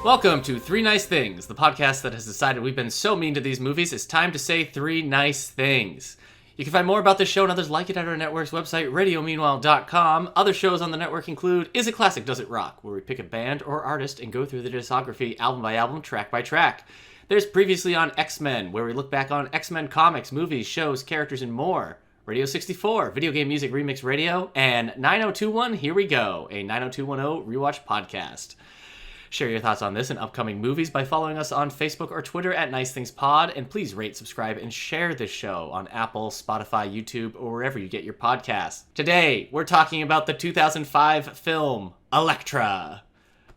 Welcome to Three Nice Things, the podcast that has decided we've been so mean to these movies, it's time to say three nice things. You can find more about this show and others like it at our network's website, radiomeanwhile.com. Other shows on the network include Is It Classic, Does It Rock?, where we pick a band or artist and go through the discography album by album, track by track. There's Previously on X-Men, where we look back on X-Men comics, movies, shows, characters, and more. Radio 64, Video Game Music Remix Radio, and 9021, Here We Go, a 90210 rewatch podcast. Share your thoughts on this and upcoming movies by following us on Facebook or Twitter at Nice Things Pod, and please rate, subscribe, and share this show on Apple, Spotify, YouTube, or wherever you get your podcasts. Today, we're talking about the 2005 film, Elektra.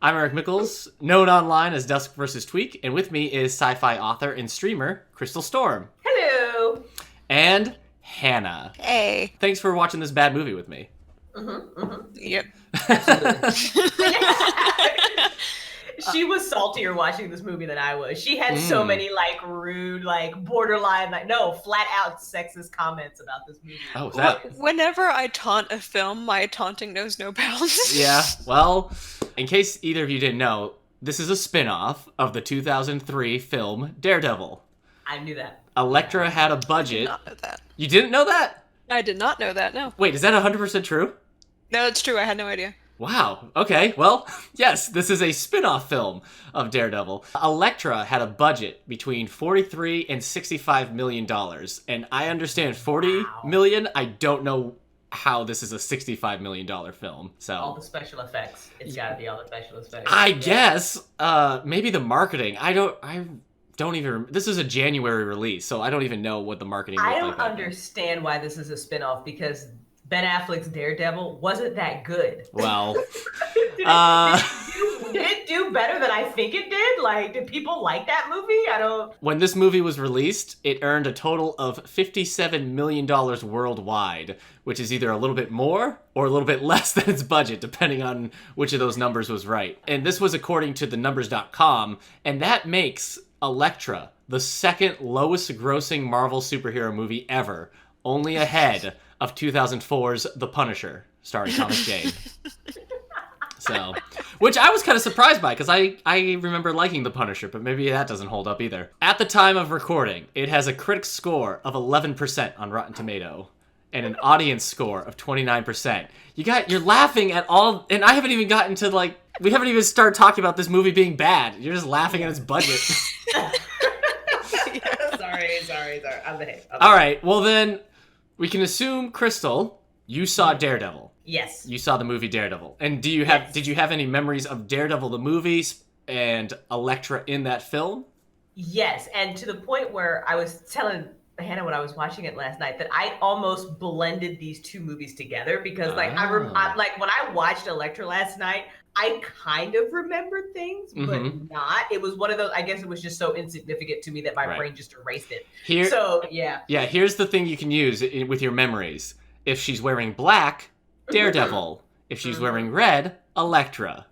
I'm Eric Mickles, known online as duskvstweak, and with me is sci-fi author and streamer, Crystal Storm. Hello! And Hannah. Hey. Thanks for watching this bad movie with me. Yep. She was saltier watching this movie than I was. She had so many, rude, borderline, flat out sexist comments about this movie. Oh, is that? Whenever I taunt a film, my taunting knows no bounds. Yeah, well, in case either of you didn't know, this is a spin-off of the 2003 film Daredevil. I knew that. Elektra had a budget. I did not know that. You didn't know that? I did not know that, no. Wait, is that 100% true? No, it's true. I had no idea. Wow. Okay. Well, yes, this is a spin-off film of Daredevil. Elektra had a budget between $43 and $65 million, and I understand $40 million. I don't know how this is a $65 million film. So all the special effects. It's got to be all the special effects. I guess maybe the marketing. I don't even. This is a January release, so I don't even know what the marketing. I don't understand why this is a spin-off because Ben Affleck's Daredevil wasn't that good. Well, did it do better than I think it did? Did people like that movie? I don't. When this movie was released, it earned a total of $57 million worldwide, which is either a little bit more or a little bit less than its budget, depending on which of those numbers was right. And this was according to thenumbers.com, and that makes Elektra the second lowest grossing Marvel superhero movie ever, only ahead of 2004's The Punisher, starring Thomas Jane. So, which I was kind of surprised by, because I remember liking The Punisher, but maybe that doesn't hold up either. At the time of recording, it has a critic score of 11% on Rotten Tomato, and an audience score of 29%. You're laughing at all, and I haven't even gotten to, we haven't even started talking about this movie being bad. You're just laughing at its budget. Sorry. I'm the All right, well then, we can assume, Crystal, you saw Daredevil. Yes. You saw the movie Daredevil. And did you have any memories of Daredevil the movies and Elektra in that film? Yes, and to the point where I was telling Hannah when I was watching it last night that I almost blended these two movies together because when I watched Elektra last night, I kind of remembered things, but not. It was one of those, I guess it was just so insignificant to me that my brain just erased it. Yeah, here's the thing you can use with your memories. If she's wearing black, Daredevil. If she's wearing red, Elektra.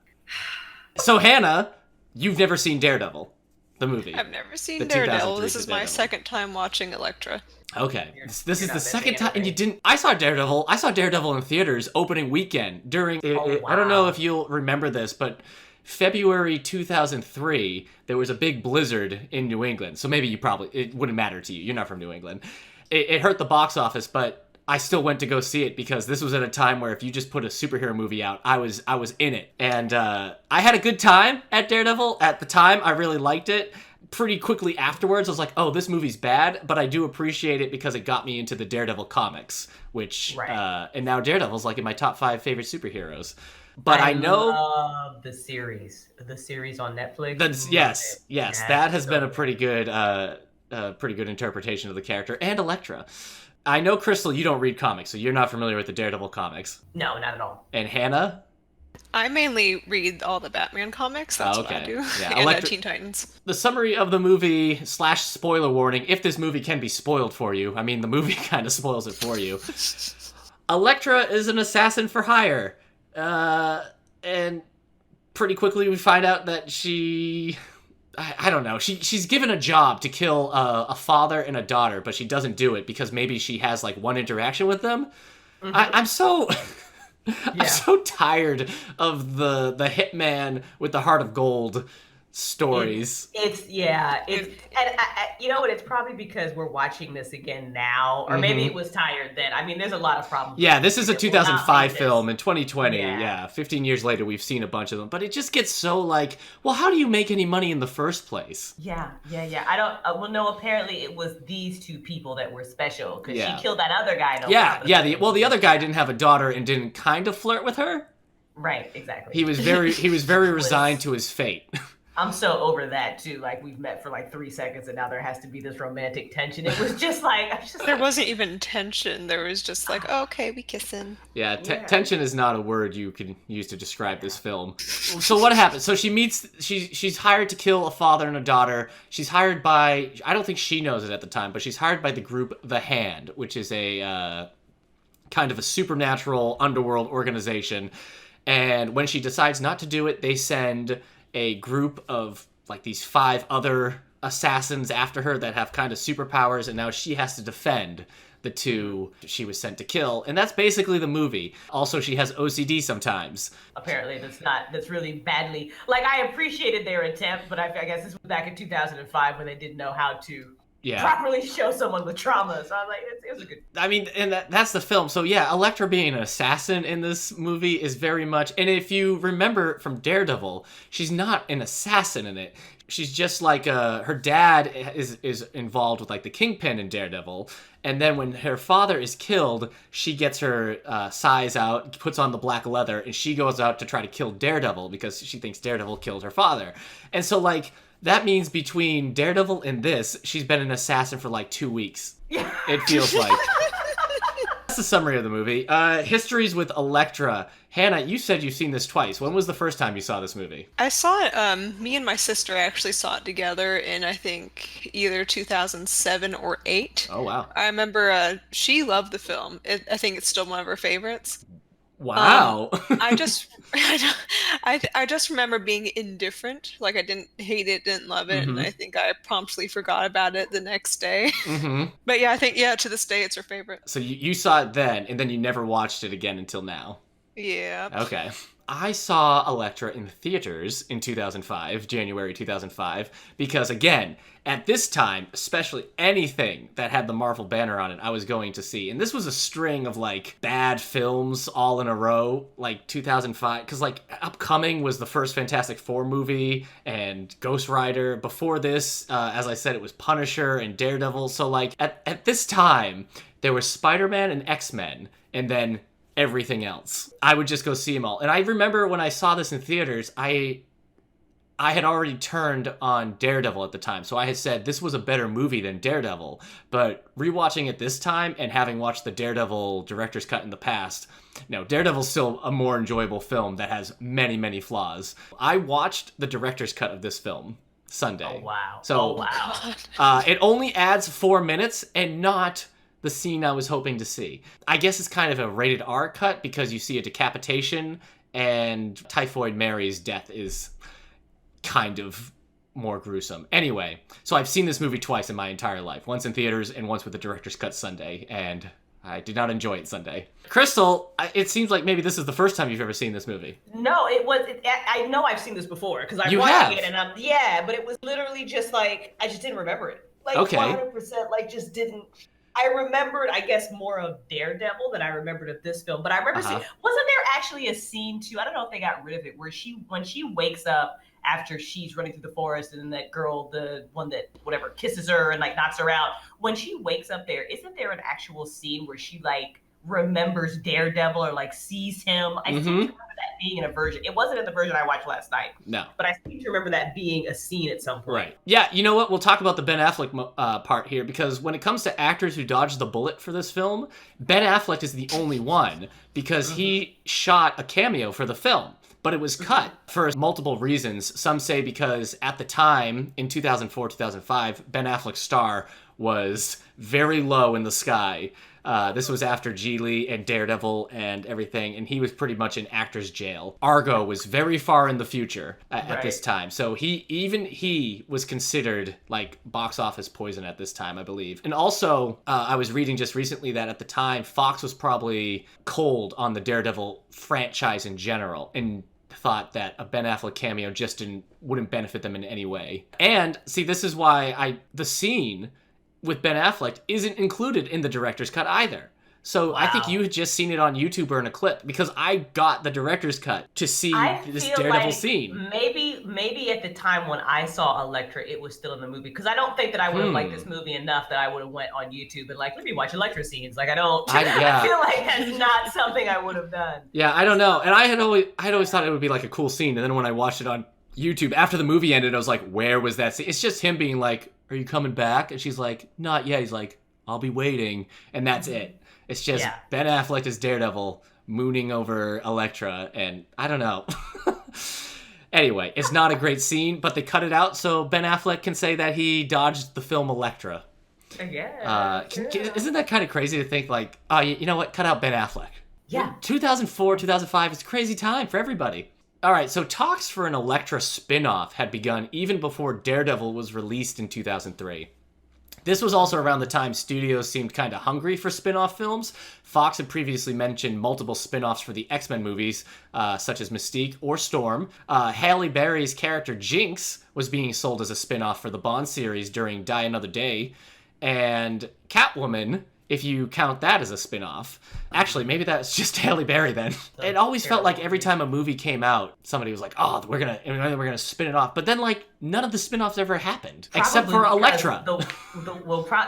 So, Hannah, you've never seen Daredevil, the movie. I've never seen Daredevil. This is my second time watching Elektra. Okay, this is the second time, and you didn't. I saw Daredevil in theaters opening weekend during. I don't know if you'll remember this, but February 2003, there was a big blizzard in New England. So maybe it wouldn't matter to you. You're not from New England. It hurt the box office, but I still went to go see it because this was at a time where if you just put a superhero movie out, I was in it, and I had a good time at Daredevil. At the time, I really liked it. Pretty quickly afterwards, I was like, oh, this movie's bad, but I do appreciate it because it got me into the Daredevil comics, which, and now Daredevil's in my top 5 favorite superheroes. But I know... love the series on Netflix. Yes, that has been a pretty good interpretation of the character, and Elektra. I know, Crystal, you don't read comics, so you're not familiar with the Daredevil comics. No, not at all. And Hannah? I mainly read all the Batman comics. That's what I do. Yeah, and Teen Titans. The summary of the movie / spoiler warning, if this movie can be spoiled for you. I mean, the movie kind of spoils it for you. Elektra is an assassin for hire. And pretty quickly we find out that I don't know. She's given a job to kill a father and a daughter, but she doesn't do it because maybe she has one interaction with them. I'm so... I'm so tired of the hitman with the heart of gold stories. It's and you know what? It's probably because we're watching this again now, or maybe it was tired then. I mean, there's a lot of problems. Yeah, this is a 2005 film. In 2020, Yeah. 15 years later, we've seen a bunch of them. But it just gets so like, well, how do you make any money in the first place? Yeah. I don't. Well, no. Apparently, it was these two people that were special because she killed that other guy. The other guy didn't have a daughter and didn't kind of flirt with her. Right. Exactly. He was very resigned to his fate. I'm so over that too. Like, we've met for like 3 seconds and now there has to be this romantic tension. It was just like, there wasn't even tension. There was just like, oh, okay, we kissing. Yeah, tension is not a word you can use to describe this film. So what happens? So she's hired to kill a father and a daughter. She's hired by, I don't think she knows it at the time, but she's hired by the group The Hand, which is a kind of a supernatural underworld organization. And when she decides not to do it, they send a group of like these 5 other assassins after her that have kind of superpowers, and now she has to defend the 2 she was sent to kill. And that's basically the movie. Also, she has OCD sometimes. Apparently that's really badly, like, I appreciated their attempt, but I guess this was back in 2005 when they didn't know how to properly show someone with trauma. So I'm like, it was a good. I mean, and that's the film. So yeah, Elektra being an assassin in this movie is very much. And if you remember from Daredevil, she's not an assassin in it. She's just like her dad is involved with like the Kingpin in Daredevil. And then when her father is killed, she gets her size out, puts on the black leather, and she goes out to try to kill Daredevil because she thinks Daredevil killed her father. And so like. That means between Daredevil and this, she's been an assassin for like 2 weeks. It feels like. That's the summary of the movie. Histories with Elektra. Hannah, you said you've seen this twice. When was the first time you saw this movie? I saw it, me and my sister actually saw it together in, I think, either 2007 or 8. Oh, wow. I remember she loved the film. I think it's still one of her favorites. Wow. I just remember being indifferent. Like, I didn't hate it, didn't love it, and I think I promptly forgot about it the next day. But yeah, I think, to this day, it's her favorite. So you saw it then, and then you never watched it again until now? Yeah. Okay. I saw Elektra in theaters in 2005, January 2005, because again, at this time, especially anything that had the Marvel banner on it, I was going to see. And this was a string of like bad films all in a row, like 2005, because like upcoming was the first Fantastic Four movie and Ghost Rider. Before this, as I said, it was Punisher and Daredevil. So like at this time, there was Spider-Man and X-Men, and then everything else. I would just go see them all. And I remember when I saw this in theaters, I had already turned on Daredevil at the time. So I had said this was a better movie than Daredevil. But rewatching it this time and having watched the Daredevil director's cut in the past, no, Daredevil's still a more enjoyable film that has many, many flaws. I watched the director's cut of this film Sunday. Oh, wow. So it only adds 4 minutes and not the scene I was hoping to see. I guess it's kind of a rated R cut because you see a decapitation, and Typhoid Mary's death is kind of more gruesome. Anyway, so I've seen this movie twice in my entire life. Once in theaters and once with the director's cut Sunday, and I did not enjoy it Sunday. Crystal, it seems like maybe this is the first time you've ever seen this movie. No, it was. I know I've seen this before because I'm watching it, and but it was literally just like I just didn't remember it. Like 100%, like just didn't. I remembered, I guess, more of Daredevil than I remembered of this film. But I remember seeing, wasn't there actually a scene too? I don't know if they got rid of it, where when she wakes up after she's running through the forest, and then that girl, the one that whatever kisses her and like knocks her out. When she wakes up there, isn't there an actual scene where she like remembers Daredevil or like sees him? I seem to remember that being in a version. It wasn't in the version I watched last night. No. But I seem to remember that being a scene at some point. Right. Yeah, you know what? We'll talk about the Ben Affleck part here, because when it comes to actors who dodged the bullet for this film, Ben Affleck is the only one, because he shot a cameo for the film. But it was cut for multiple reasons. Some say because at the time, in 2004, 2005, Ben Affleck's star was very low in the sky. This was after Geely and Daredevil and everything, and he was pretty much in actor's jail. Argo was very far in the future at this time. So he was considered like box office poison at this time, I believe. And also, I was reading just recently that at the time, Fox was probably cold on the Daredevil franchise in general. And thought that a Ben Affleck cameo just wouldn't benefit them in any way. And see, this is why the scene with Ben Affleck isn't included in the director's cut either. So wow. I think you had just seen it on YouTube or in a clip, because I got the director's cut to see this Daredevil scene. Maybe at the time when I saw Elektra, it was still in the movie, because I don't think that I would have liked this movie enough that I would have went on YouTube and let me watch Elektra scenes. I feel like that's not something I would have done. Yeah, I don't know. And I had always thought it would be a cool scene, and then when I watched it on YouTube after the movie ended, I was like, where was that scene? It's just him being like, are you coming back? And she's like, not yet. He's like, I'll be waiting, and that's it. It's just Ben Affleck as Daredevil mooning over Elektra, and I don't know. Anyway, it's not a great scene, but they cut it out so Ben Affleck can say that he dodged the film Elektra. Isn't that kind of crazy to think, you know what, cut out Ben Affleck? Yeah. 2004, 2005, it's a crazy time for everybody. All right, so talks for an Elektra spin-off had begun even before Daredevil was released in 2003. This was also around the time studios seemed kind of hungry for spin-off films. Fox had previously mentioned multiple spin-offs for the X-Men movies, such as Mystique or Storm. Halle Berry's character Jinx was being sold as a spin-off for the Bond series during Die Another Day. And Catwoman, if you count that as a spin-off. Actually, maybe that's just Halle Berry then. It always felt like every time a movie came out, somebody was like, oh, we're gonna spin it off. But then, none of the spin-offs ever happened. Probably except for Elektra.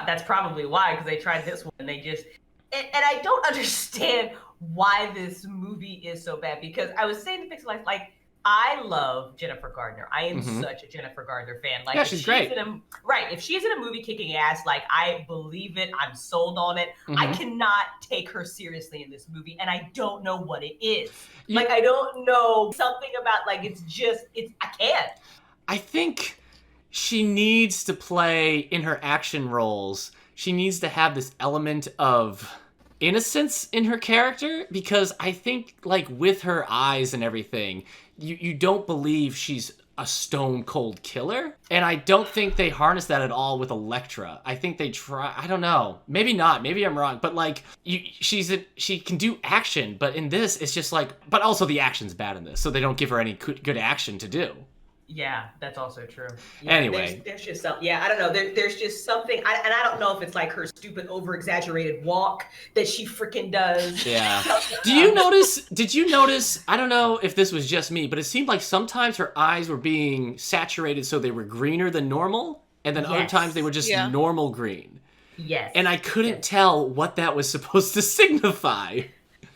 That's probably why, because they tried this one and they just... And I don't understand why this movie is so bad, because I was saying to Pixel Life, I love Jennifer Gardner. I am such a Jennifer Gardner fan. Yeah, she's great. If she's in a movie kicking ass, I believe it. I'm sold on it. I cannot take her seriously in this movie, and I don't know what it is. I don't know, something about I can't. I think she needs to play in her action roles. She needs to have this element of innocence in her character, because I think with her eyes and everything, you don't believe she's a stone cold killer, and I don't think they harness that at all with Elektra. I think they try. I don't know. Maybe not. Maybe I'm wrong. But she can do action, but in this it's just but also the action's bad in this, so they don't give her any good action to do. Yeah, that's also true. Yeah, anyway, there's just something. Yeah, I don't know. There's just something, and I don't know if it's her stupid, over-exaggerated walk that she freaking does. Yeah. Did you notice? I don't know if this was just me, but it seemed like sometimes her eyes were being saturated, so they were greener than normal, and then other times they were just normal green. Yes. And I couldn't tell what that was supposed to signify.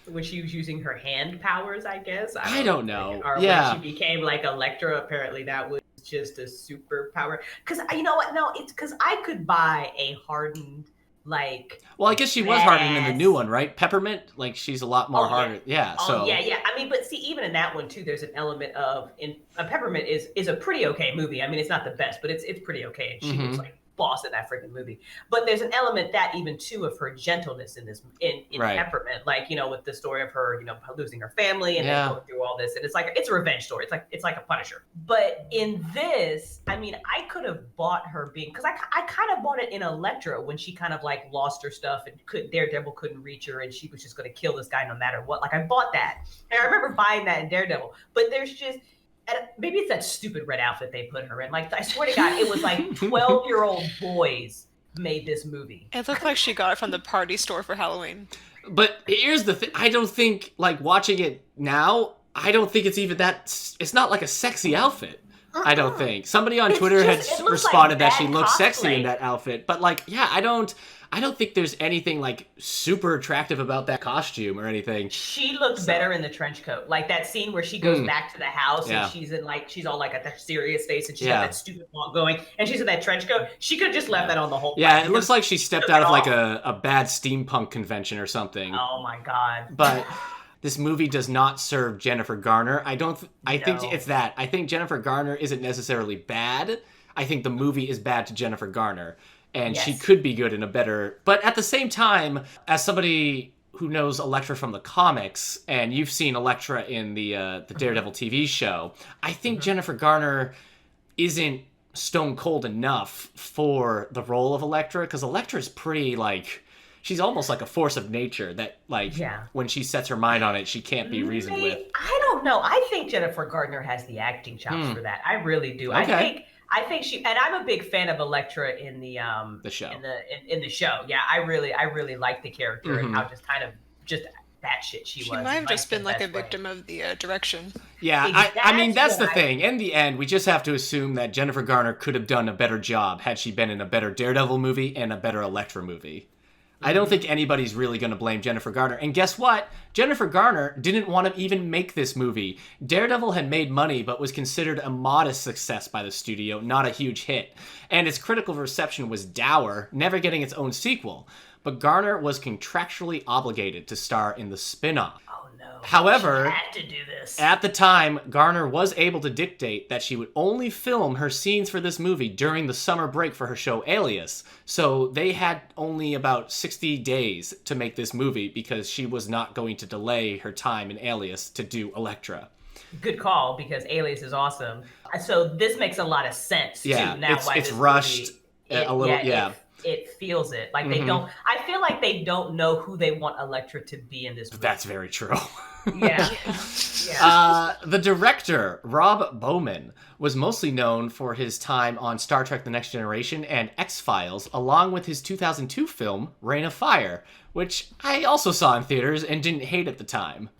When she was using her hand powers, I guess. I don't know. Or when she became Elektra, apparently that was just a superpower. Because you know what? No, it's because I could buy a hardened, Well, I guess she was hardened in the new one, right? Peppermint, she's a lot more hardened. Yeah. So. Yeah. I mean, but see, even in that one too, there's an element of Peppermint is a pretty okay movie. I mean, it's not the best, but it's pretty okay, and she was boss in that freaking movie. But there's an element that even too of her gentleness in this in Peppermint, with the story of her, losing her family and then going through all this, and it's a revenge story. It's like a Punisher. But in this, I mean, I could have bought her being, because I kind of bought it in Elektra when she kind of lost her stuff and Daredevil couldn't reach her and she was just going to kill this guy no matter what. I bought that, and I remember buying that in Daredevil. But there's just, and maybe it's that stupid red outfit they put her in. I swear to God, it was 12-year-old boys made this movie. It looked like she got it from the party store for Halloween. But here's the thing. I don't think, watching it now, I don't think it's even that... It's not a sexy outfit. I don't think. Somebody on Twitter had responded that she looked sexy in that outfit. But, I don't think there's anything super attractive about that costume or anything. She looks better in the trench coat. That scene where she goes back to the house and she's in she's all at that serious face and she's got that stupid walk going and she's in that trench coat. She could have just left that on the whole time. Yeah, it looks like she stepped out of a bad steampunk convention or something. Oh my God. But this movie does not serve Jennifer Garner. I think it's that. I think Jennifer Garner isn't necessarily bad. I think the movie is bad to Jennifer Garner. And she could be good in a better... But at the same time, as somebody who knows Elektra from the comics, and you've seen Elektra in the Daredevil TV show, I think Jennifer Garner isn't stone cold enough for the role of Elektra, because Elektra's pretty, she's almost like a force of nature that, like, when she sets her mind on it, she can't be reasoned with. I don't know. I think Jennifer Garner has the acting chops for that. I really do. Okay. I think she, and I'm a big fan of Elektra in the show. In the show. Yeah, I really like the character and how just kind of just batshit she was. She might have just been like a victim of the direction. Yeah, I mean, that's the thing. In the end, we just have to assume that Jennifer Garner could have done a better job had she been in a better Daredevil movie and a better Elektra movie. I don't think anybody's really going to blame Jennifer Garner. And guess what? Jennifer Garner didn't want to even make this movie. Daredevil had made money, but was considered a modest success by the studio, not a huge hit. And its critical reception was dour, never getting its own sequel. But Garner was contractually obligated to star in the spin-off. Oh no. However, she had to do this. At the time, Garner was able to dictate that she would only film her scenes for this movie during the summer break for her show Alias. So they had only about 60 days to make this movie because she was not going to delay her time in Alias to do Elektra. Good call, because Alias is awesome. So this makes a lot of sense too. Now it's rushed a little. It feels it. Like they don't, I feel like they don't know who they want Elektra to be in this movie. That's very true. Yeah. The director, Rob Bowman, was mostly known for his time on Star Trek The Next Generation and X-Files, along with his 2002 film, Reign of Fire, which I also saw in theaters and didn't hate at the time.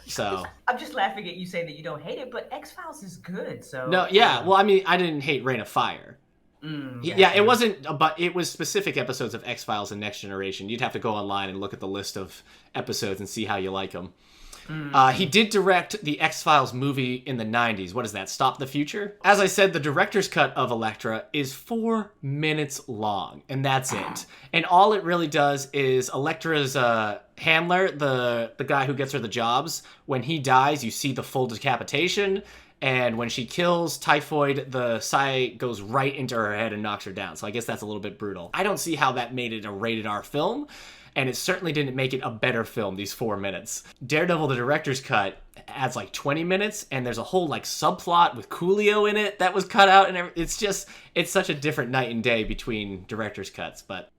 So I'm just laughing at you saying that you don't hate it, but X-Files is good. So no, yeah. Well, I mean, I didn't hate Reign of Fire. It wasn't, but it was specific episodes of X-Files and Next Generation. You'd have to go online and look at the list of episodes and see how you like them. He did direct the X-Files movie in the 90s. What is that, Stop the Future? As I said, the director's cut of Elektra is 4 minutes long, and that's it. And all it really does is Elektra's handler, the guy who gets her the jobs, when he dies, you see the full decapitation. And when she kills Typhoid, the Psy goes right into her head and knocks her down. So I guess that's a little bit brutal. I don't see how that made it a rated R film, and it certainly didn't make it a better film, these 4 minutes. Daredevil, the director's cut, adds like 20 minutes, and there's a whole like subplot with Coolio in it that was cut out, and it's such a different night and day between director's cuts. But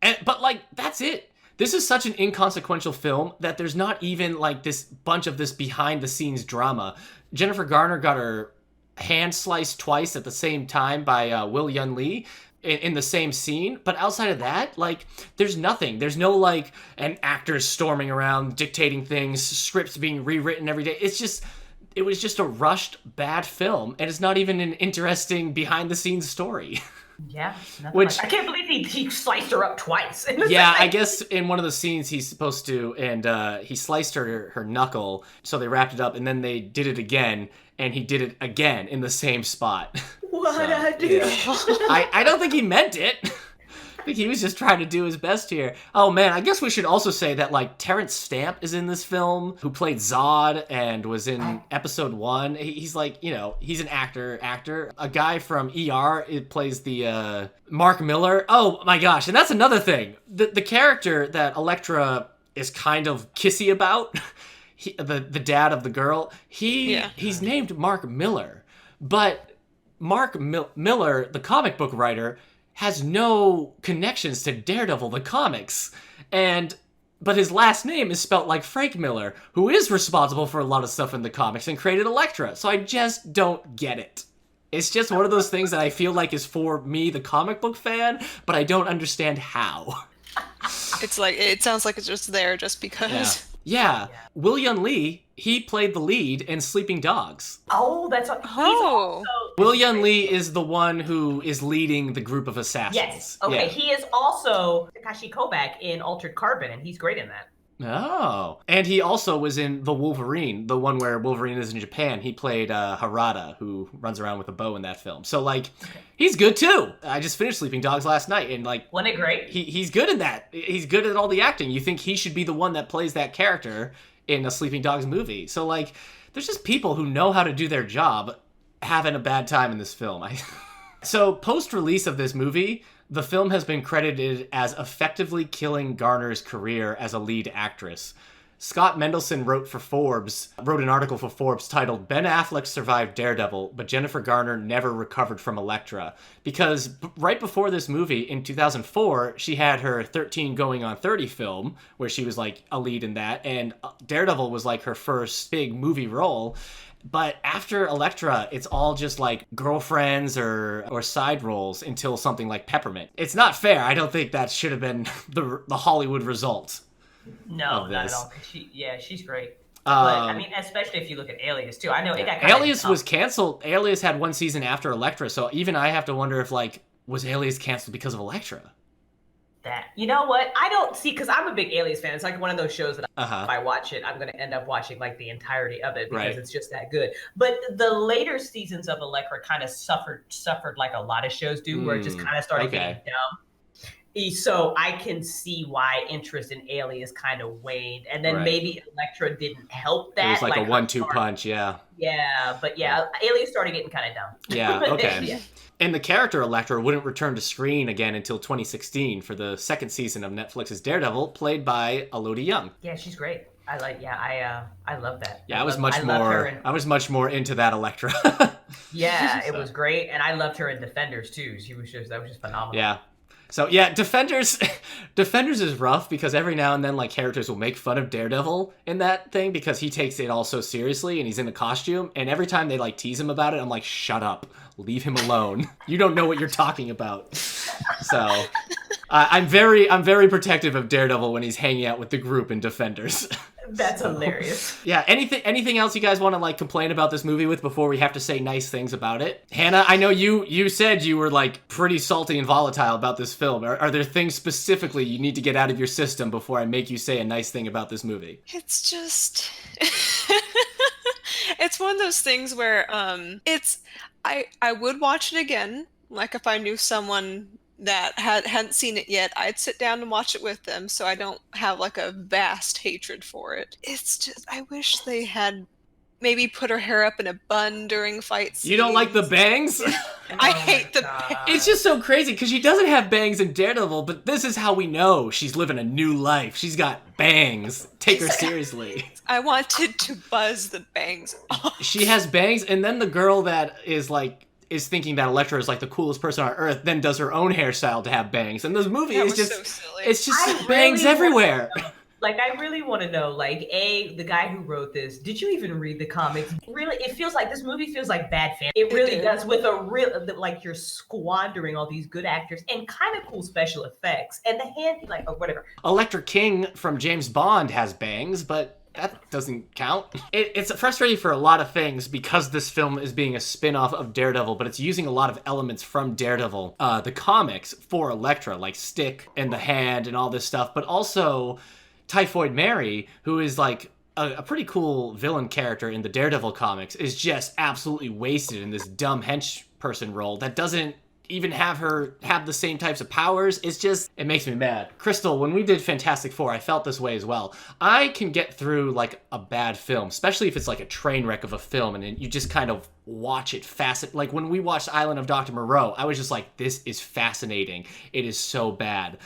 like, that's it. This is such an inconsequential film that there's not even like this bunch of this behind the scenes drama. Jennifer Garner got her hand sliced twice at the same time by Will Yun Lee in the same scene. But outside of that, like, there's nothing. There's no like an actor storming around dictating things, scripts being rewritten every day. It was just a rushed bad film, and it's not even an interesting behind the scenes story. Yeah, I can't believe he sliced her up twice. Yeah, I guess in one of the scenes he's supposed to, and he sliced her knuckle, so they wrapped it up, and then they did it again, and he did it again in the same spot. What I do? I don't think he meant it. I think he was just trying to do his best here. Oh man, I guess we should also say that like Terrence Stamp is in this film, who played Zod and was in episode 1. He's like, you know, he's an actor. A guy from ER, it plays the Mark Miller. Oh my gosh, and that's another thing. The character that Elektra is kind of kissy about, the dad of the girl, he's named Mark Miller, but Mark Miller, the comic book writer, has no connections to Daredevil, the comics. But his last name is spelt like Frank Miller, who is responsible for a lot of stuff in the comics and created Elektra. So I just don't get it. It's just one of those things that I feel like is for me, the comic book fan, but I don't understand how. It's like, it sounds like it's just there just because. Yeah. Will Yun Lee, he played the lead in Sleeping Dogs. Oh, that's what. Will Yun Lee is the one who is leading the group of assassins. Yes. Okay. Yeah. He is also Takashi Kovac in Altered Carbon, and he's great in that. Oh. And he also was in The Wolverine, the one where Wolverine is in Japan. He played Harada, who runs around with a bow in that film. So, like, he's good, too. I just finished Sleeping Dogs last night, and, like... Wasn't it great? He's good in that. He's good at all the acting. You think he should be the one that plays that character in a Sleeping Dogs movie. So, like, there's just people who know how to do their job having a bad time in this film. So, post-release of this movie, the film has been credited as effectively killing Garner's career as a lead actress. Scott Mendelson wrote an article for Forbes titled "Ben Affleck Survived Daredevil, but Jennifer Garner Never Recovered from Elektra." Because right before this movie, in 2004, she had her 13 Going on 30 film, where she was like a lead in that, and Daredevil was like her first big movie role. But after Elektra, it's all just like girlfriends or side roles until something like Peppermint. It's not fair. I don't think that should have been the Hollywood result. No, not at all. She's great. But I mean, especially if you look at Alias too. I know it got Alias was canceled. Alias had one season after Elektra, so even I have to wonder if was Alias canceled because of Elektra? That, you know what? I don't see, because I'm a big Alias fan. It's like one of those shows that if I watch it, I'm going to end up watching like the entirety of it because it's just that good. But the later seasons of Elektra kind of suffered like a lot of shows do, where it just kind of started getting dumb. So I can see why interest in Alias kind of waned, and then maybe Elektra didn't help that. It was like a 1-2 punch, yeah. Yeah, but Alias started getting kind of dumb. Yeah, okay. And the character Elektra wouldn't return to screen again until 2016 for the second season of Netflix's Daredevil, played by Elodie Yung. Yeah, she's great. I love that. Yeah, I was much more into that Elektra. Yeah, it was great, and I loved her in Defenders too. That was just phenomenal. Yeah. So yeah, Defenders is rough because every now and then like characters will make fun of Daredevil in that thing because he takes it all so seriously and he's in a costume, and every time they like tease him about it, I'm like, shut up, leave him alone. You don't know what you're talking about. So I'm very protective of Daredevil when he's hanging out with the group in Defenders. That's hilarious. Yeah. Anything else you guys want to like complain about this movie with before we have to say nice things about it? Hannah, I know you said you were like pretty salty and volatile about this film. Are there things specifically you need to get out of your system before I make you say a nice thing about this movie? It's just it's one of those things where I would watch it again, like if I knew someone that hadn't seen it yet, I'd sit down and watch it with them, so I don't have like a vast hatred for it. It's just, I wish they had maybe put her hair up in a bun during fight scenes. You don't like the bangs? I hate the bangs. It's just so crazy because she doesn't have bangs in Daredevil, but this is how we know she's living a new life. She's got bangs. Take her seriously. I wanted to buzz the bangs off. She has bangs, and then the girl that is thinking that Elektra is like the coolest person on earth, then does her own hairstyle to have bangs. And this movie is just so silly. It's just bangs everywhere. I really want to know, the guy who wrote this, did you even read the comics? Really, it feels like this movie feels like bad fan. It really does, with a real, you're squandering all these good actors and kind of cool special effects. And the hand, whatever. Elektra King from James Bond has bangs, but that doesn't count. It's frustrating for a lot of things because this film is being a spin-off of Daredevil, but it's using a lot of elements from Daredevil, the comics, for Elektra, like Stick and the hand and all this stuff, but also Typhoid Mary, who is like a pretty cool villain character in the Daredevil comics, is just absolutely wasted in this dumb hench person role that doesn't even have her have the same types of powers. It makes me mad. Crystal, when we did Fantastic Four, I felt this way as well. I can get through like a bad film, especially if it's like a train wreck of a film and you just kind of watch it like when we watched Island of Dr. Moreau, I was just like, this is fascinating. It is so bad.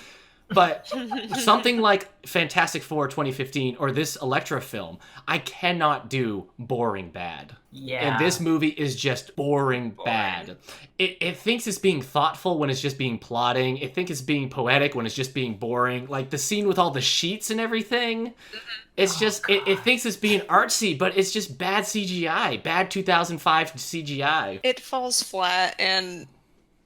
But something like Fantastic Four 2015 or this Elektra film, I cannot do boring bad. Yeah. And this movie is just boring bad. It thinks it's being thoughtful when it's just being plotting. It thinks it's being poetic when it's just being boring. Like the scene with all the sheets and everything. It's just, it thinks it's being artsy, but it's just bad CGI. Bad 2005 CGI. It falls flat, and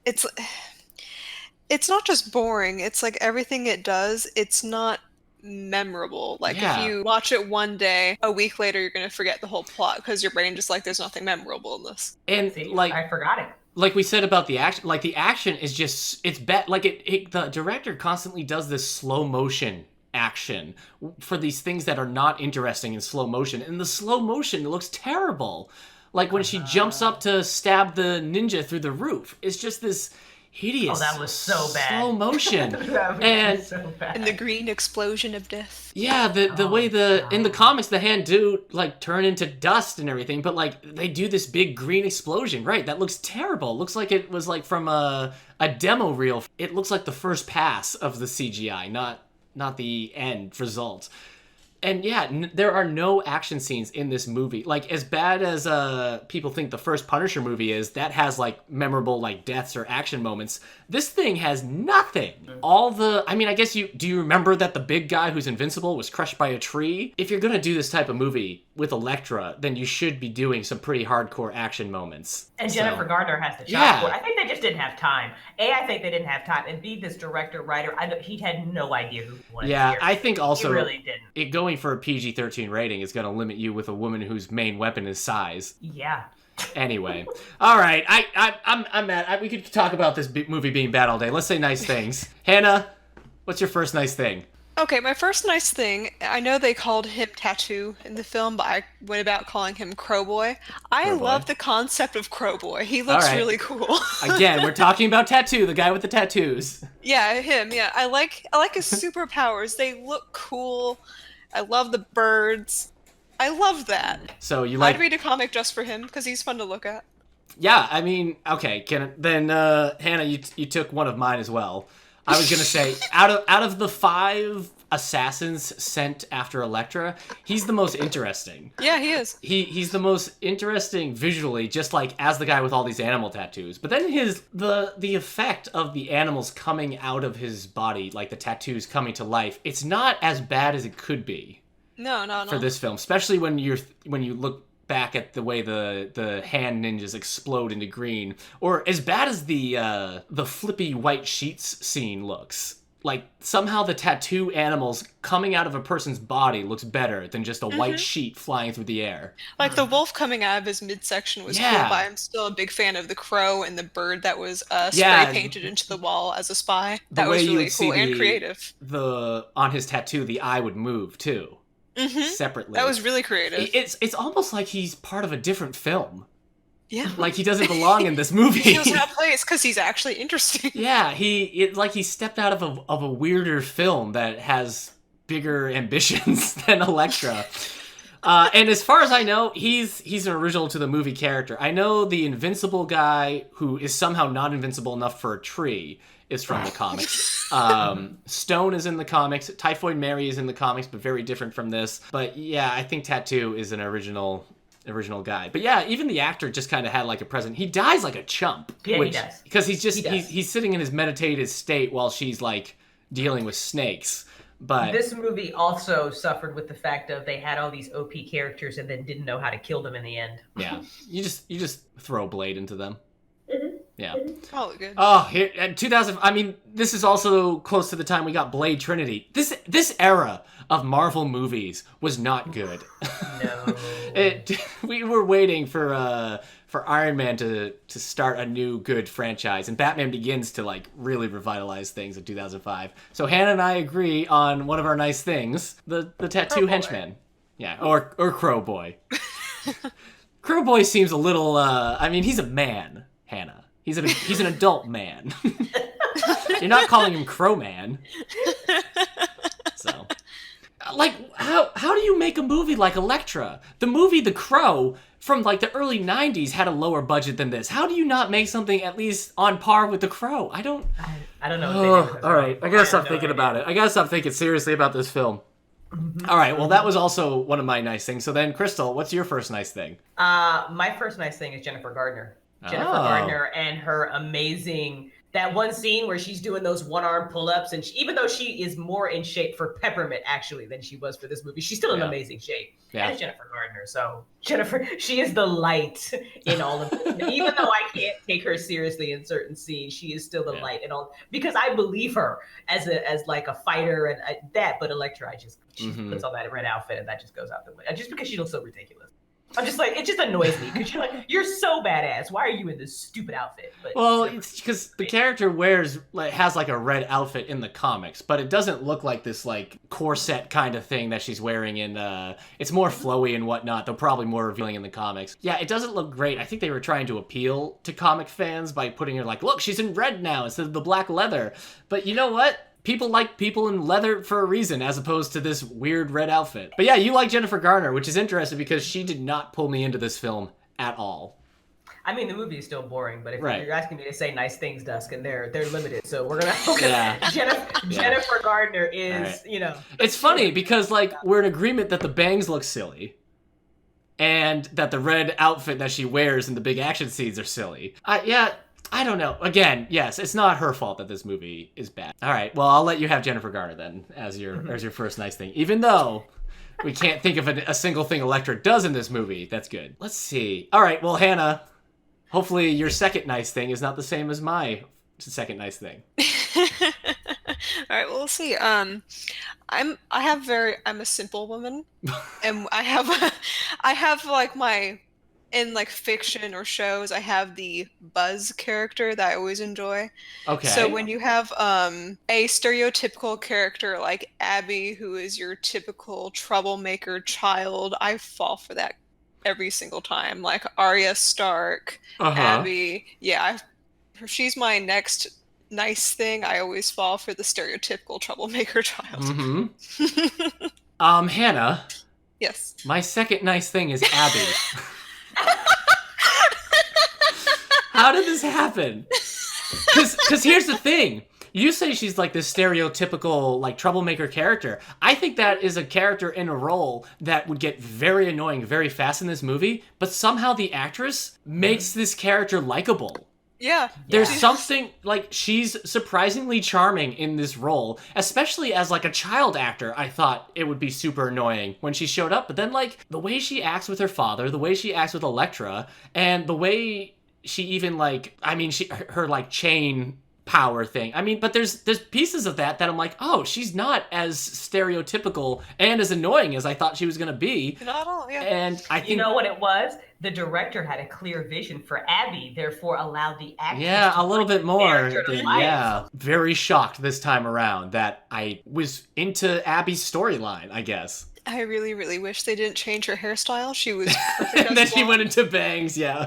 it's not just boring, it's like everything it does, it's not memorable. If you watch it one day, a week later you're going to forget the whole plot because your brain just there's nothing memorable in this. And I forgot it. Like we said about the action, the action is just, it's bad. The director constantly does this slow motion action for these things that are not interesting in slow motion, and the slow motion looks terrible. Like when she jumps up to stab the ninja through the roof, it's just this hideous. Oh, that was so bad. Slow motion. So bad. And the green explosion of death. Yeah, the way in the comics the hand do turn into dust and everything, but they do this big green explosion, right? That looks terrible. It looks like it was from a demo reel. It looks like the first pass of the CGI, not the end result. And yeah, there are no action scenes in this movie. Like, as bad as people think the first Punisher movie is, that has like memorable like deaths or action moments. This thing has nothing. I guess do you remember that the big guy who's invincible was crushed by a tree? If you're gonna do this type of movie with Elektra, then you should be doing some pretty hardcore action moments. And Jennifer Garner has the shot for it. I think they just didn't have time. I think they didn't have time. And B, this director, writer, he had no idea who he was. Yeah, I think also he really didn't. Going for a PG-13 rating is going to limit you with a woman whose main weapon is size. Yeah. Anyway, all right, I'm mad. We could talk about this movie being bad all day. Let's say nice things. Hannah, what's your first nice thing? Okay, my first nice thing, I know they called him Tattoo in the film, but I went about calling him Crowboy. I love the concept of Crowboy. He looks really cool. Again, we're talking about Tattoo, the guy with the tattoos. Yeah, him, yeah. I like his superpowers. They look cool. I love the birds. I love that. So you like... I'd read a comic just for him, because he's fun to look at. Yeah, I mean, okay, Hannah, you took one of mine as well. I was gonna say, out of the 5 assassins sent after Elektra, he's the most interesting. Yeah, he is. He's the most interesting visually, just like as the guy with all these animal tattoos. But then the effect of the animals coming out of his body, like the tattoos coming to life, it's not as bad as it could be. No. For this film, especially when you look back at the way the hand ninjas explode into green, or as bad as the flippy white sheets scene looks. Like, somehow the tattoo animals coming out of a person's body looks better than just a white sheet flying through the air. Like, the wolf coming out of his midsection was cool, but I'm still a big fan of the crow and the bird that was spray painted into the wall as a spy. That was really cool and creative. On his tattoo, the eye would move, too. Separately. That was really creative. It's almost like he's part of a different film. Yeah. Like he doesn't belong in this movie. He feels out of place because he's actually interesting. Yeah, he stepped out of a weirder film that has bigger ambitions than Elektra. And as far as I know, he's an original to the movie character. I know the invincible guy who is somehow not invincible enough for a tree is from the comics. Stone is in the comics. Typhoid Mary is in the comics, but very different from this. But yeah, I think Tattoo is an original guy. But yeah, even the actor just kind of had like a present. He dies like a chump. Yeah, he does. Because he's sitting in his meditative state while she's like dealing with snakes. But this movie also suffered with the fact of they had all these OP characters and then didn't know how to kill them in the end. Yeah, you just throw a blade into them. Yeah. Oh, good. Oh, here at 2000. I mean, this is also close to the time we got Blade Trinity. This era of Marvel movies was not good. No. We were waiting for Iron Man to start a new good franchise, and Batman Begins to like really revitalize things in 2005. So Hannah and I agree on one of our nice things: the tattoo henchman. Yeah, or Crowboy. Crowboy seems a little. I mean, he's a man, Hannah. He's an adult man. You're not calling him Crowman. So, like, how do you make a movie like Elektra? The movie The Crow from like the early 90s had a lower budget than this. How do you not make something at least on par with The Crow? I don't know. Oh, all right. I gotta stop thinking about it. I gotta stop thinking seriously about this film. All right. Well, that was also one of my nice things. So then, Crystal, what's your first nice thing? My first nice thing is Jennifer Gardner. Jennifer Gardner and her amazing, that one scene where she's doing those one-arm pull-ups, and even though she is more in shape for Peppermint actually than she was for this movie, she's still in amazing shape. Yeah. And Jennifer Gardner. So Jennifer, she is the light in all of this. Even though I can't take her seriously in certain scenes, she is still the light in all, because I believe her as like a fighter and that. But Elektra, she puts on that red outfit and that just goes out the way, just because she looks so ridiculous. I'm just like, it just annoys me because you're so badass. Why are you in this stupid outfit? But well, it's because the character has like a red outfit in the comics, but it doesn't look like this like corset kind of thing that she's wearing in. It's more flowy and whatnot, though probably more revealing in the comics. Yeah, it doesn't look great. I think they were trying to appeal to comic fans by putting her like, look, she's in red now instead of the black leather. But you know what? People like people in leather for a reason, as opposed to this weird red outfit. But yeah, you like Jennifer Garner, which is interesting because she did not pull me into this film at all. I mean, the movie is still boring, but if Right. you're asking me to say nice things, Dusk, and they're limited, so we're gonna. Yeah. Jennifer Gardner is, Right. you know. It's funny because like we're in agreement that the bangs look silly, and that the red outfit that she wears in the big action scenes are silly. I don't know. Again, yes, it's not her fault that this movie is bad. All right, well, I'll let you have Jennifer Garner then as your first nice thing, even though we can't think of a single thing Elektra does in this movie. That's good. Let's see. All right, well, Hannah, hopefully your second nice thing is not the same as my second nice thing. All right, well, we'll see. I'm a simple woman, and I have like in like fiction or shows, I have the Buzz character that I always enjoy. Okay. So when you have a stereotypical character like Abby, who is your typical troublemaker child, I fall for that every single time. Like Arya Stark, Abby. Yeah, she's my next nice thing. I always fall for the stereotypical troublemaker child. Mm-hmm. Hannah. Yes. My second nice thing is Abby. How did this happen? Because here's the thing. You say she's like this stereotypical like troublemaker character. I think that is a character in a role that would get very annoying very fast in this movie, but somehow the actress makes this character likable. Yeah. There's something, like, she's surprisingly charming in this role, especially as, like, a child actor. I thought it would be super annoying when she showed up, but then, like, the way she acts with her father, the way she acts with Elektra, and the way she even, like, I mean, her like, chain power thing. I mean, but there's pieces of that I'm like, oh, she's not as stereotypical and as annoying as I thought she was going to be. Not at all, yeah. And I think... You know what it was? The director had a clear vision for Abby, therefore allowed the actress a little bit more. Yeah. Very shocked this time around that I was into Abby's storyline, I guess. I really, really wish they didn't change her hairstyle. She was perfect And then she went into bangs, yeah.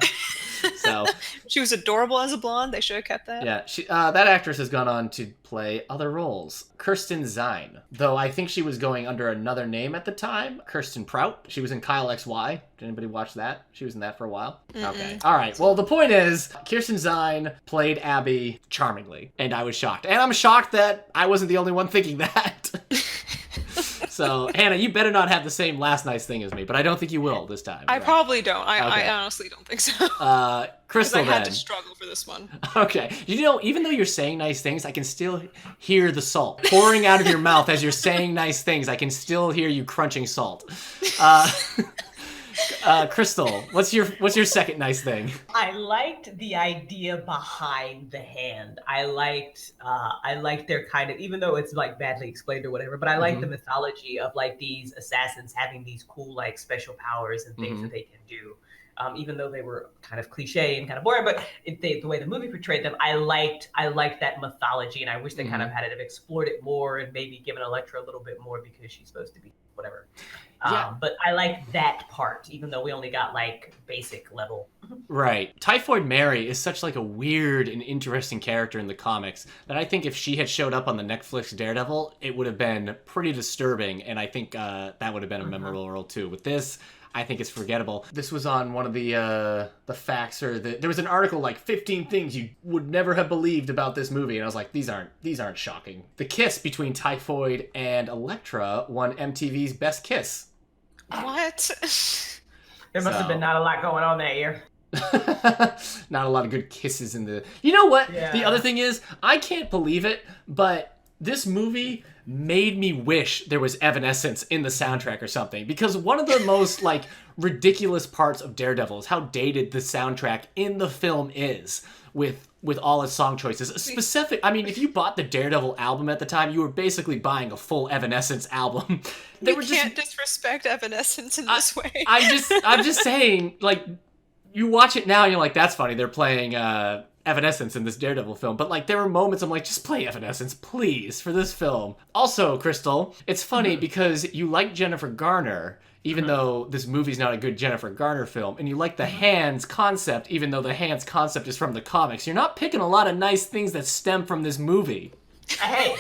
So she was adorable as a blonde. They should have kept that. Yeah, that actress has gone on to play other roles. Kirsten Zine, though I think she was going under another name at the time. Kirsten Prout. She was in Kyle XY. Did anybody watch that? She was in that for a while. Mm-mm. Okay. All right. Well, the point is, Kirsten Zine played Abby charmingly, and I was shocked. And I'm shocked that I wasn't the only one thinking that. So, Hannah, you better not have the same last nice thing as me, but I don't think you will this time. I probably don't. I honestly don't think so. Crystal, I had to struggle for this one. Okay. You know, even though you're saying nice things, I can still hear the salt pouring out of your mouth as you're saying nice things. I can still hear you crunching salt. Crystal, what's your second nice thing? I liked the idea behind the hand. I liked their kind of, even though it's like badly explained or whatever, but I like the mythology of like these assassins having these cool like special powers and things that they can do. Even though they were kind of cliche and kind of boring, but the way the movie portrayed them, I liked that mythology, and I wish they kind of had explored it more and maybe given Elektra a little bit more because she's supposed to be whatever. But I like that part, even though we only got like basic level. Right. Typhoid Mary is such like a weird and interesting character in the comics that I think if she had showed up on the Netflix Daredevil, it would have been pretty disturbing, and I think that would have been a memorable role too. With this, I think it's forgettable. This was on one of the facts, or there was an article like 15 things you would never have believed about this movie, and I was like, these aren't shocking. The kiss between Typhoid and Elektra won MTV's Best Kiss. What? There must have been not a lot going on that year. Not a lot of good kisses in the... You know what? Yeah. The other thing is, I can't believe it, but this movie made me wish there was Evanescence in the soundtrack or something, because one of the most like ridiculous parts of Daredevil is how dated the soundtrack in the film is with all its song choices. I mean, if you bought the Daredevil album at the time, you were basically buying a full Evanescence album. You can't disrespect Evanescence in this way. I'm just saying, like, you watch it now and you're like, that's funny, they're playing Evanescence in this Daredevil film, but like there were moments I'm like, just play Evanescence, please, for this film. Also, Crystal, it's funny because you like Jennifer Garner, even though this movie's not a good Jennifer Garner film, and you like the hands concept, even though the hands concept is from the comics. You're not picking a lot of nice things that stem from this movie. Hey,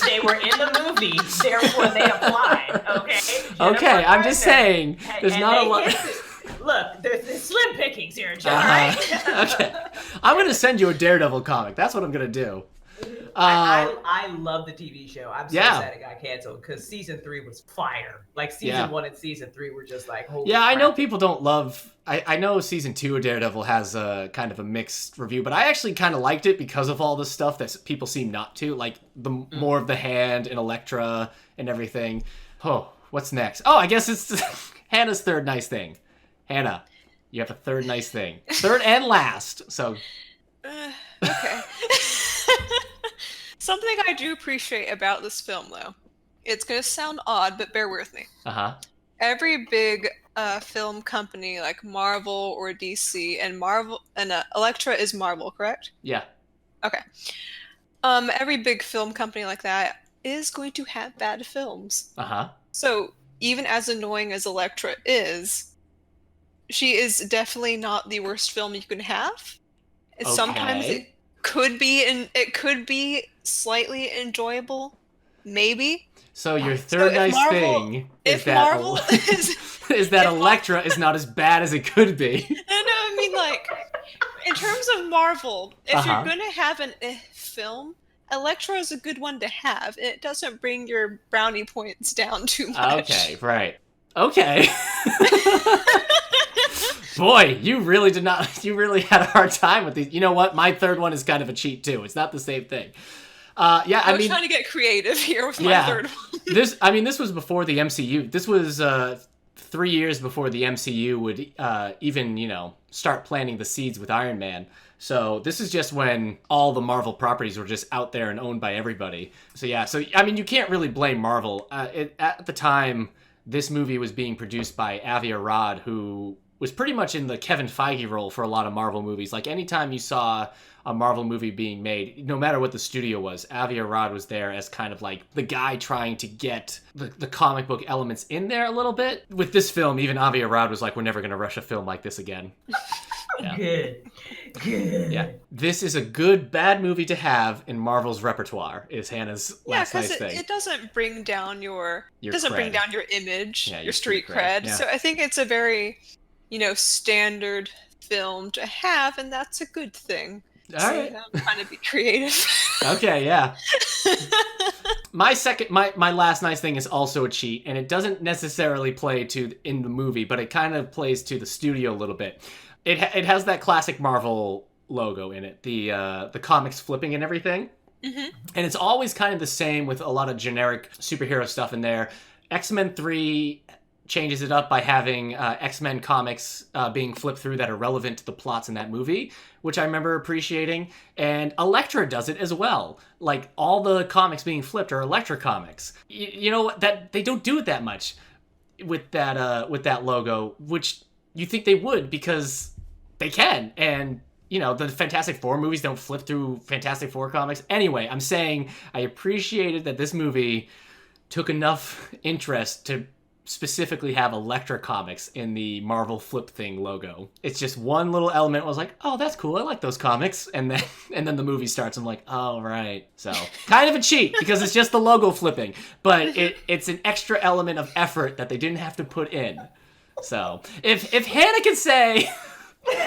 they were in the movie, therefore they applied, okay? Okay, I'm just saying, there's not a lot... Look, there's slim pickings here, Joe, right? Okay. I'm going to send you a Daredevil comic. That's what I'm going to do. I love the TV show. I'm so Yeah. sad it got canceled because season 3 was fire. Like season 1 and season 3 were just like, holy Yeah, I crap. know people don't love. I know season 2 of Daredevil has a kind of a mixed review, but I actually kind of liked it because of all the stuff that people seem not to, like the more of the Hand and Elektra and everything. Oh, what's next? Oh, I guess it's Hannah's third nice thing. Hannah, you have a third nice thing, third and last. So, okay. Something I do appreciate about this film, though, it's going to sound odd, but bear with me. Every big film company like Marvel or DC, and Elektra is Marvel, correct? Yeah. Okay. Every big film company like that is going to have bad films. So even as annoying as Elektra is, she is definitely not the worst film you can have. Okay. Sometimes it could be slightly enjoyable, maybe. So your third thing is that Elektra is not as bad as it could be. No, I mean, like, in terms of Marvel, if you're going to have an film, Elektra is a good one to have. It doesn't bring your brownie points down too much. Okay, right. Okay. Boy, you really had a hard time with these. You know what? My third one is kind of a cheat too. It's not the same thing. I was trying to get creative here with my third one. This was before the MCU. This was 3 years before the MCU would even, start planting the seeds with Iron Man. So this is just when all the Marvel properties were just out there and owned by everybody. So you can't really blame Marvel. At the time, this movie was being produced by Avi Arad, who was pretty much in the Kevin Feige role for a lot of Marvel movies. Like anytime you saw a Marvel movie being made, no matter what the studio was, Avi Arad was there as kind of like the guy trying to get the comic book elements in there a little bit. With this film, even Avi Arad was like, we're never going to rush a film like this again. Yeah. Good. Yeah. This is a good, bad movie to have in Marvel's repertoire, is Hannah's last nice thing. It doesn't bring down your bring down your image, your street cred. Yeah. So I think it's a very, standard film to have, and that's a good thing. All right. I'm trying to be creative. Okay, yeah. My last nice thing is also a cheat, and it doesn't necessarily play in the movie, but it kind of plays to the studio a little bit. It has that classic Marvel logo in it, the comics flipping and everything. Mm-hmm. And it's always kind of the same with a lot of generic superhero stuff in there. X-Men 3 changes it up by having X-Men comics being flipped through that are relevant to the plots in that movie, which I remember appreciating. And Elektra does it as well. Like, all the comics being flipped are Elektra comics. You know that they don't do it that much with that logo, which you think they would because they can. And the Fantastic Four movies don't flip through Fantastic Four comics. Anyway, I'm saying I appreciated that this movie took enough interest to specifically have Elektra comics in the Marvel flip thing logo. It's just one little element. I was like, oh, that's cool. I like those comics. And then the movie starts. I'm like, oh, right. So kind of a cheat because it's just the logo flipping, but it's an extra element of effort that they didn't have to put in. So if Hannah can say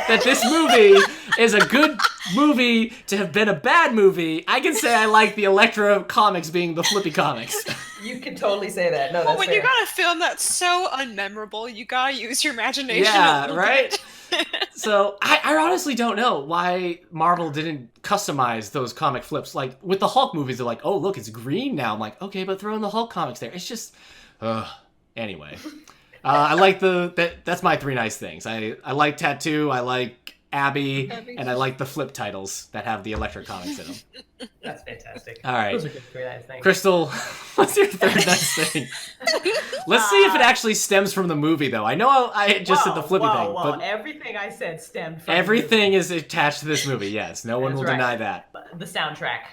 that this movie is a good movie to have been a bad movie, I can say I like the Elektra comics being the flippy comics. You can totally say that. No, that's when fair. you got a film that's so unmemorable, you gotta use your imagination. Yeah, right? So I honestly don't know why Marvel didn't customize those comic flips. Like with the Hulk movies, they're like, oh, look, it's green now. I'm like, okay, but throw in the Hulk comics there. It's just, anyway. I like that's my three nice things. I like Tattoo, I like Abby, and I like the flip titles that have the Elektra comics in them. That's fantastic. All right. Those are good three nice things. Crystal, what's your third nice thing? Let's see if it actually stems from the movie, though. I know I just said the flippy thing, but everything I said stemmed from everything is attached to this movie. Yes, no one will deny that. The soundtrack,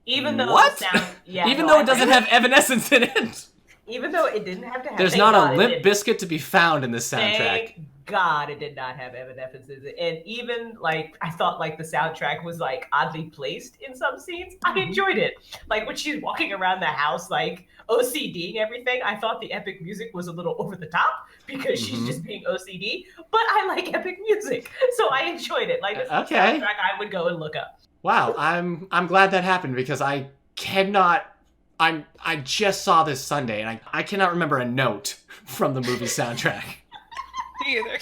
even though what? Even though it doesn't have Evanescence in it. Even though it didn't have to have. There's not a Limp Bizkit to be found in this soundtrack. Thank God, it did not have Evanescences. And even like I thought like the soundtrack was like oddly placed in some scenes. I enjoyed it. Like when she's walking around the house like OCD and everything, I thought the epic music was a little over the top because she's just being OCD. But I like epic music, so I enjoyed it. Like this is a soundtrack I would go and look up. Wow, I'm glad that happened because I just saw this Sunday and I cannot remember a note from the movie soundtrack. Me either.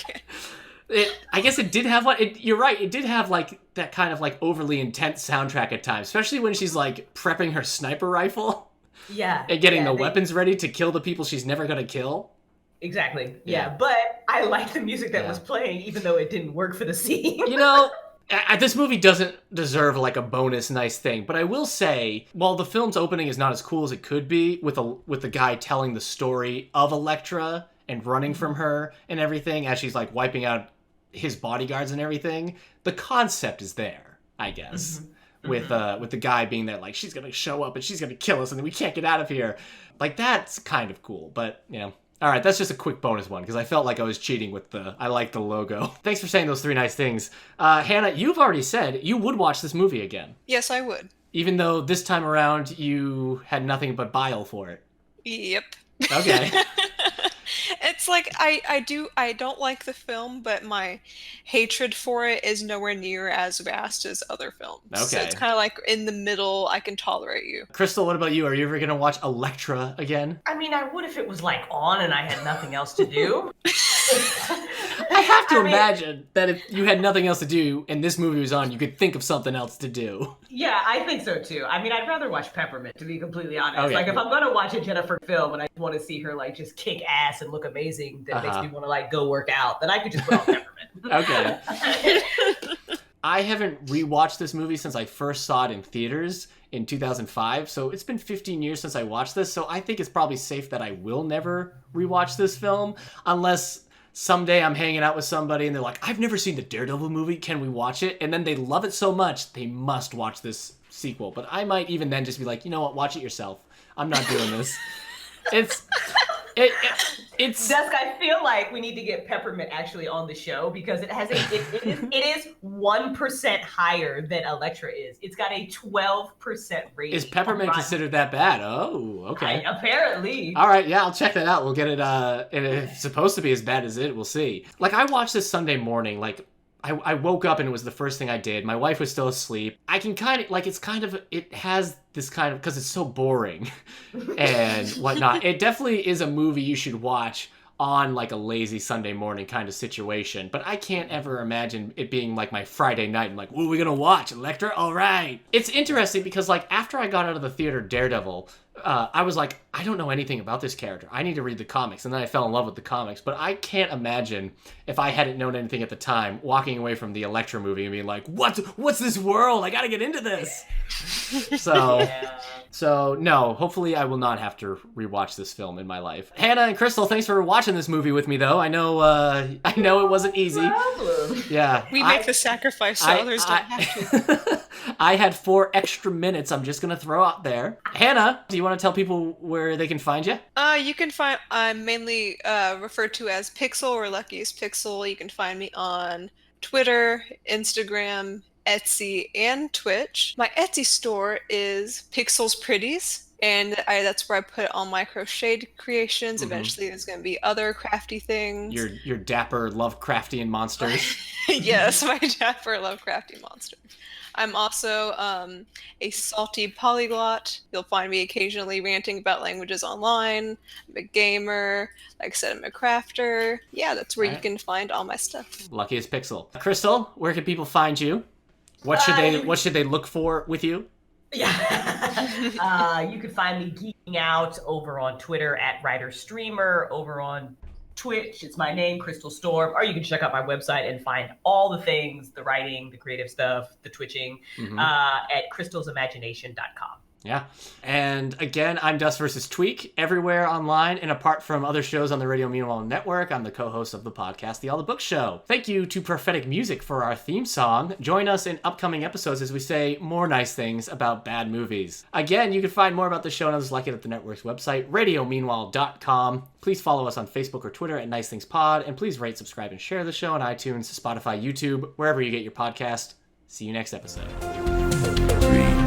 I guess it did have you're right. It did have like that kind of like overly intense soundtrack at times, especially when she's like prepping her sniper rifle. Yeah. And getting the weapons ready to kill the people she's never going to kill. Exactly. Yeah. But I like the music that was playing, even though it didn't work for the scene. You know, this movie doesn't deserve like a bonus nice thing, but I will say, while the film's opening is not as cool as it could be, with the guy telling the story of Elektra and running from her and everything as she's like wiping out his bodyguards and everything, the concept is there, I guess. With the guy being there, like, she's gonna show up and she's gonna kill us and then we can't get out of here. Like, that's kind of cool, but, you know. All right, that's just a quick bonus one, because I felt like I was cheating with I like the logo. Thanks for saying those 3 nice things. Hannah, you've already said you would watch this movie again. Yes, I would. Even though this time around you had nothing but bile for it. Yep. Okay. It's like I don't like the film, but my hatred for it is nowhere near as vast as other films. Okay. So it's kind of like in the middle. I can tolerate you. Crystal, what about you? Are you ever gonna watch Elektra again? I mean, I would if it was like on and I had nothing else to do. I have to imagine that if you had nothing else to do and this movie was on, you could think of something else to do. Yeah, I think so too. I mean, I'd rather watch Peppermint, to be completely honest. Okay. Like, if I'm gonna watch a Jennifer film and I want to see her like just kick ass and look amazing, that makes me want to like go work out, then I could just put on Peppermint. Okay. I haven't rewatched this movie since I first saw it in theaters in 2005, so it's been 15 years since I watched this, so I think it's probably safe that I will never rewatch this film, unless someday I'm hanging out with somebody and they're like, I've never seen the Daredevil movie, can we watch it? And then they love it so much, they must watch this sequel. But I might even then just be like, you know what, watch it yourself. I'm not doing this. It's Dusk, I feel like we need to get Peppermint actually on the show because it is 1% higher than Elektra is. It's got a 12% rating. Is Peppermint considered that bad? Oh, okay. Apparently. All right, yeah, I'll check that out. We'll get it. And if it's supposed to be as bad as it, we'll see. Like, I watched this Sunday morning. Like, I woke up and it was the first thing I did. My wife was still asleep. I can kind of, like, it has this kind of, because it's so boring and whatnot. It definitely is a movie you should watch on, like, a lazy Sunday morning kind of situation. But I can't ever imagine it being, like, my Friday night and, like, what are we going to watch? Elektra? All right. It's interesting because, like, after I got out of the theater Daredevil, I was like, I don't know anything about this character. I need to read the comics. And then I fell in love with the comics. But I can't imagine, if I hadn't known anything at the time, walking away from the Elektra movie and being like, what's this world? I gotta get into this. So no, hopefully I will not have to rewatch this film in my life. Hannah and Crystal, thanks for watching this movie with me, though. I know it wasn't easy. Yeah. We make the sacrifice so others don't have to. I had 4 extra minutes I'm just gonna throw out there. Hannah, do you want to tell people where they can find you? You can find, I'm mainly referred to as Pixel or Lucky's Pixel. You can find me on Twitter, Instagram, Etsy, and Twitch. My Etsy store is Pixels Pretties, and that's where I put all my crocheted creations. Eventually there's going to be other crafty things. Your dapper Lovecraftian monsters. Yes, my dapper Lovecraftian monsters. I'm also a salty polyglot. You'll find me occasionally ranting about languages online. I'm a gamer. Like I said, I'm a crafter. Yeah, that's where you can find all my stuff. Luckiest Pixel. Crystal, where can people find you? What should they look for with you? Yeah. You can find me geeking out over on Twitter at WriterStreamer, over on Twitch, it's my name, Crystal Storm, or you can check out my website and find all the things, the writing, the creative stuff, the twitching, at crystalsimagination.com. Yeah. And again, I'm duskvstweak everywhere online, and apart from other shows on the Radio Meanwhile Network, I'm the co-host of the podcast, The All the Book Show. Thank you to Prophetic Music for our theme song. Join us in upcoming episodes as we say more nice things about bad movies. Again, you can find more about the show and others like it at the network's website, radiomeanwhile.com. Please follow us on Facebook or Twitter at Nice Things Pod, and please rate, subscribe, and share the show on iTunes, Spotify, YouTube, wherever you get your podcast. See you next episode. 3